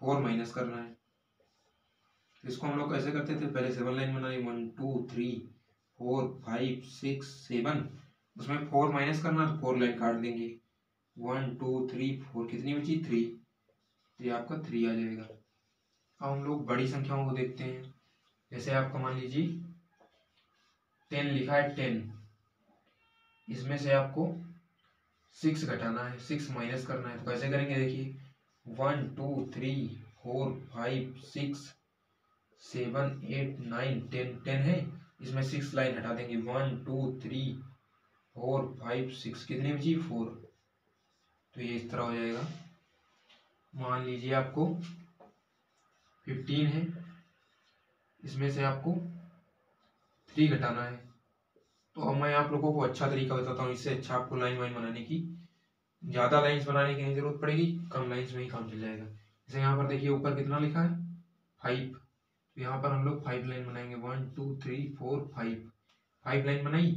4 माइनस करना है, तो इसको हम लोग कैसे करते थे, पहले 7 लाइन बनाई, 1 2 3 4 5 6 7, उसमें 4 माइनस करना तो 4 लाइन काट देंगे। 1 2 3 4, कितनी बची 3, तो ये आपका 3 आ जाएगा। अब हम लोग बड़ी संख्याओं को देखते हैं। जैसे आपका मान लीजिए 10 लिखा है 10, इसमें से आपको 6 घटाना है, 6 माइनस करना है, तो कैसे करेंगे देखिए 1 2 3 4 5 6 7 8 9 10, 10 है, इसमें 6 लाइन हटा देंगे। 1 2 3 4 5 6, कितनी बची 4, तो ये इस तरह हो जाएगा। मान लीजिए आपको 15 है, इसमें से आपको 3 घटाना है, तो अब मैं आप लोगों को अच्छा तरीका बताता हूँ, इससे अच्छा आपको लाइन वाइन बनाने की, ज़्यादा लाइंस बनाने की नहीं जरूरत पड़ेगी, कम लाइंस में ही काम चल जाएगा। जैसे यहाँ पर देखिए ऊपर कितना लिखा है 5, तो यहाँ पर हम लोग 5 लाइन बनाएंगे। 1 2 3 4 5 लाइन बनाई।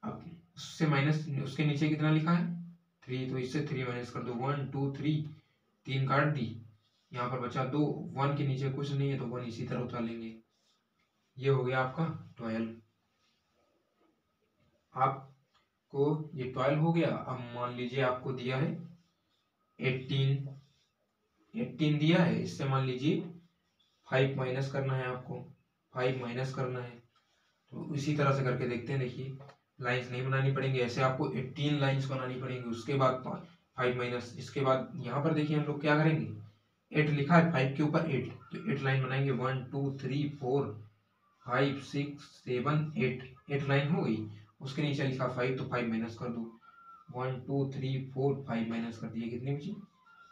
अब उससे माइनस, उसके नीचे कितना लिखा है 3, तो इससे 3 माइनस कर दो। 1 2 3, 3 काट दी, यहाँ पर बचा 2, 1 के नीचे कुछ नहीं है तो 1 इसी तरह उतार लेंगे। ये हो गया आपका 12। आपको ये 12 हो गया। अब मान लीजिए आपको दिया है 18 दिया है, इससे मान लीजिए 5 माइनस करना है, आपको 5 माइनस करना है। तो इसी तरह से करके देखते हैं। देखिए लाइंस नहीं बनानी पड़ेंगी, ऐसे आपको 18 लाइंस बनानी पड़ेंगी, उसके बाद 5 माइनस। इसके बाद यहाँ पर देखिए हम लोग क्या करेंगे, 8 लिखा है 5 के ऊपर 8, तो 8 लाइन बनाएंगे। 1 2 3 4 5 6 7 8 लाइन हो गई। उसके नीचे लिखा 5, तो 5 माइनस कर दो। 1 2 3 4 5 माइनस कर दिए, कितनी बची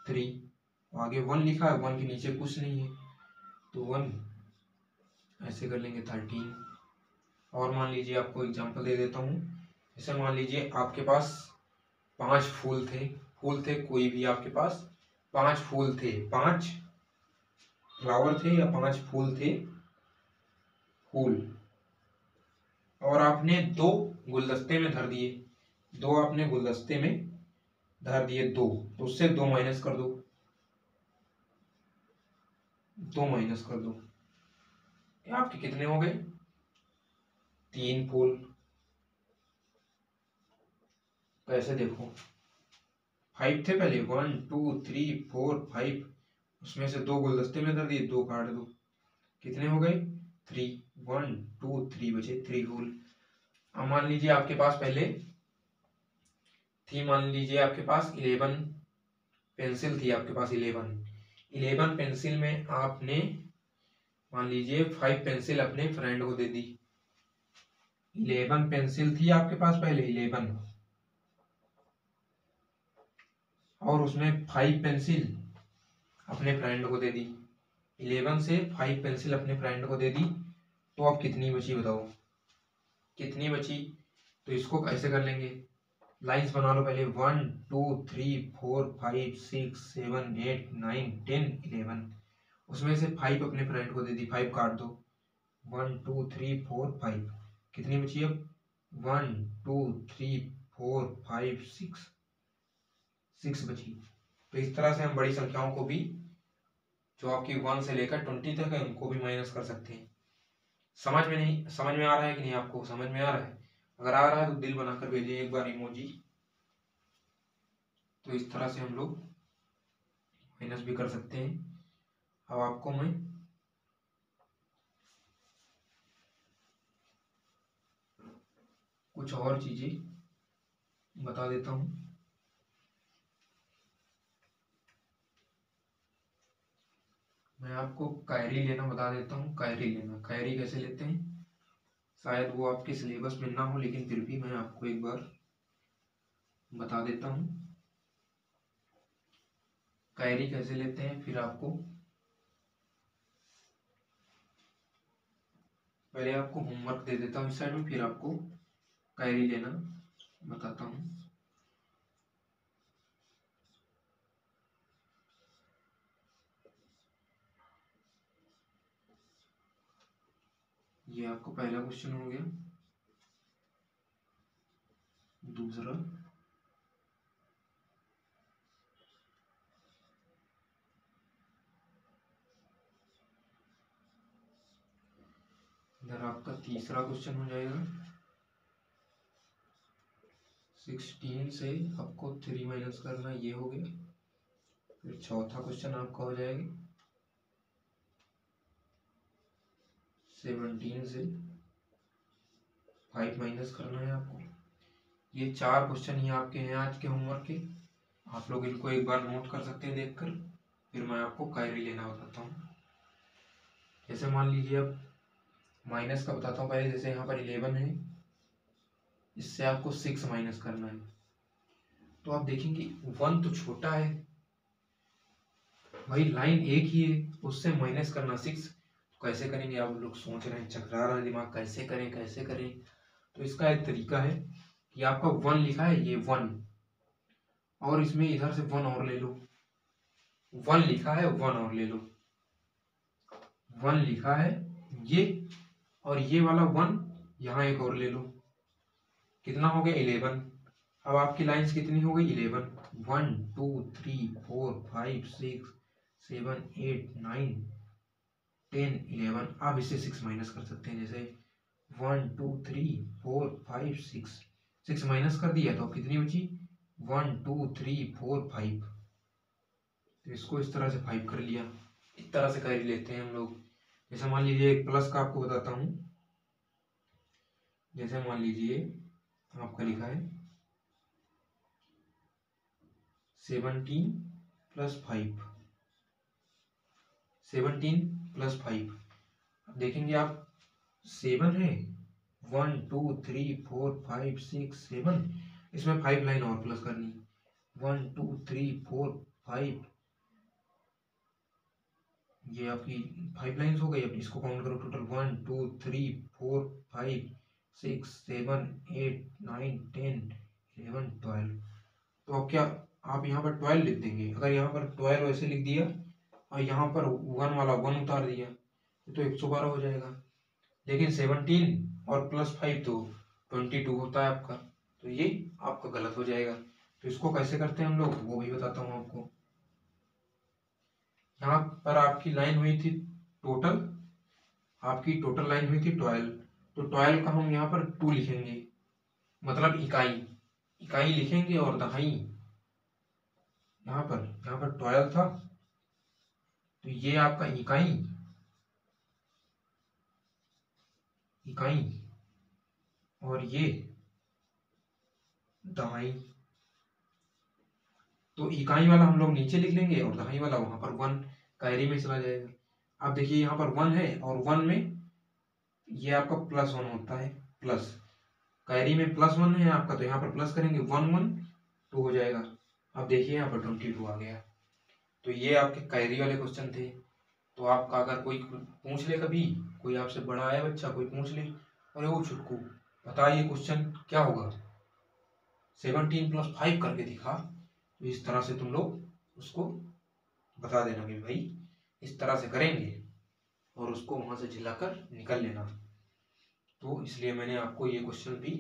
3। आगे 1 लिखा है, 1 के नीचे कुछ नहीं है तो 1 ऐसे कर लेंगे 13। और मान लीजिए आपको एग्जांपल दे देता हूँ। जैसे मान लीजिए आपके पास 5 फूल थे कोई भी आपके पास 5 फूल थे, 5 फ्लावर थे या 5 फूल थे, फूल, और आपने 2 गुलदस्ते में धर दिए, 2 आपने गुलदस्ते में धर दिए 2, तो उससे 2 माइनस कर दो, 2 माइनस कर दो, आपके कितने हो गए 3 फूल। कैसे देखो 5 थे पहले, 1 2 3 4 5, उसमें से 2 गुलदस्ते में धर दिए, 2 काट दो, कितने हो गए 3। 1 2 3 बचे 3 फूल। अब मान लीजिए आपके पास पहले थी, मान लीजिए आपके पास 11 पेंसिल थी, आपके पास 11 पेंसिल में आपने मान लीजिए 5 पेंसिल अपने फ्रेंड को दे दी, 11 पेंसिल थी आपके पास पहले 11, और उसने 5 पेंसिल अपने फ्रेंड को दे दी। 11 से 5 पेंसिल अपने फ्रेंड को दे दी, तो अब कितनी बची बताओ, कितनी बची। तो इसको कैसे कर लेंगे, लाइंस बना लो पहले। 1 2 3 4 5 6 7 8 9 10 11, उसमें से 5 अपने फ्रेंड को दे दी, 5 काट दो। 1 2 3 4 5, कितनी बची अब, 1 2 3 4 5 6 बची। तो इस तरह से हम बड़ी संख्याओं को भी, जो आपकी 1 से लेकर 20 तक है, उनको भी माइनस कर सकते हैं। समझ में आ रहा है कि नहीं, आपको समझ में आ रहा है? अगर आ रहा है तो दिल बनाकर भेजिए एक बार इमोजी। तो इस तरह से हम लोग माइनस भी कर सकते हैं। अब आपको मैं कुछ और चीजें बता देता हूं। मैं आपको कैरी लेना बता देता हूं। कैरी लेना, कैरी कैसे लेते हैं, शायद वो आपके सिलेबस में ना हो, लेकिन फिर भी मैं आपको एक बार बता देता हूं कैरी कैसे लेते हैं। फिर आपको पहले आपको होमवर्क दे देता हूँ इस साइड में, फिर आपको कैरी लेना बताता हूँ। ये आपको पहला क्वेश्चन हो गया। दूसरा, इधर आपका तीसरा क्वेश्चन हो जाएगा। 16 से आपको 3 माइनस करना, ये हो गया। फिर चौथा क्वेश्चन आपका हो जाएगा 17 से 5 माइनस करना है आपको। ये 4 क्वेश्चन ही आपके हैं आज के होमवर्क के। आप लोग इनको एक बार नोट कर सकते हैं देखकर। फिर मैं आपको कैरी लेना बताता हूँ। जैसे मान लीजिए, अब माइनस का बताता हूँ पहले। जैसे यहाँ पर 11 है, इससे आपको 6 माइनस करना है। तो आप देखेंगे 1 तो छोटा है भाई, लाइन एक ही है, उससे माइनस करना 6। कैसे करेंगे, आप लोग सोच रहे हैं, चकरा रहा है दिमाग, कैसे करें कैसे करें। तो इसका एक तरीका है कि आपका 1 लिखा है, ये 1, और इसमें इधर से 1 और ले लो। 1 लिखा है, 1 और ले लो। 1 लिखा है ये, और ये वाला 1 यहाँ एक और ले लो। कितना हो गया, 11। अब आपकी लाइंस कितनी हो गई, 11। 1 2 3 4 5 6 7 8 9 10 11। आप इससे 6 माइनस कर सकते हैं। जैसे 1 2 3 4 5 6 माइनस कर दिया, तो अब कितनी बची, 1 2 3 4 5। तो इसको इस तरह से 5 कर लिया। इस तरह से कर लेते हैं हम लोग। जैसे मान लीजिए एक प्लस का आपको बताता हूँ। जैसे मान लीजिए आपका लिखा है 17 प्लस 5, 17 प्लस 5। अब देखेंगे आप 7 है, 1 2 3 4 5 6 7, इसमें 5 लाइन और प्लस करनी। 1 2 3 4 5, ये आपकी 5 लाइन्स हो गई। अब इसको काउंट करो टोटल, 1 2 3 4 5 6 7 8 9 10 11 12। तो अब क्या, आप यहाँ पर 12 लिख देंगे। अगर यहाँ पर 12 ऐसे लिख दिया और यहाँ पर 1 वाला 1 उतार दिया, तो 112 हो जाएगा। लेकिन 17 और प्लस 5 तो 22 होता है आपका, तो ये आपका गलत हो जाएगा। तो इसको कैसे करते हैं हम लोग, वो भी बताता हूँ आपको। यहाँ पर आपकी लाइन हुई थी टोटल, आपकी टोटल लाइन हुई थी 12। तो 12 का हम यहाँ पर 2 लिखेंगे, मतलब इकाई, इकाई लिखेंगे। और दहाई यहाँ पर 12 था, तो ये आपका इकाई, इकाई, और ये दहाई। तो इकाई वाला हम लोग नीचे लिख लेंगे, और दहाई वाला वहां पर 1 कैरी में चला जाएगा। अब देखिए यहाँ पर 1 है, और 1 में ये आपका +1 होता है, प्लस। कैरी में +1 है आपका, तो यहाँ पर प्लस करेंगे 1 1 2 हो जाएगा। अब देखिए यहाँ पर 22 आ गया। तो ये आपके कैरी वाले क्वेश्चन थे। तो आपका अगर कोई पूछ ले, कभी कोई आपसे बड़ा है बच्चा, कोई पूछ ले, अरे वो छुटकू बताइए क्वेश्चन क्या होगा, 17 + 5 करके दिखा, तो इस तरह से तुम लोग उसको बता देना कि भाई इस तरह से करेंगे, और उसको वहां से झिलाकर निकल लेना। तो इसलिए मैंने आपको ये क्वेश्चन भी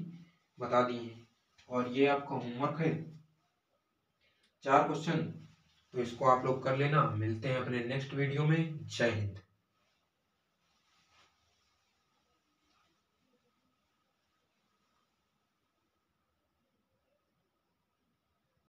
बता दिए हैं, और ये आपका होमवर्क है 4 क्वेश्चन, तो इसको आप लोग कर लेना। मिलते हैं अपने नेक्स्ट वीडियो में। जय हिंद।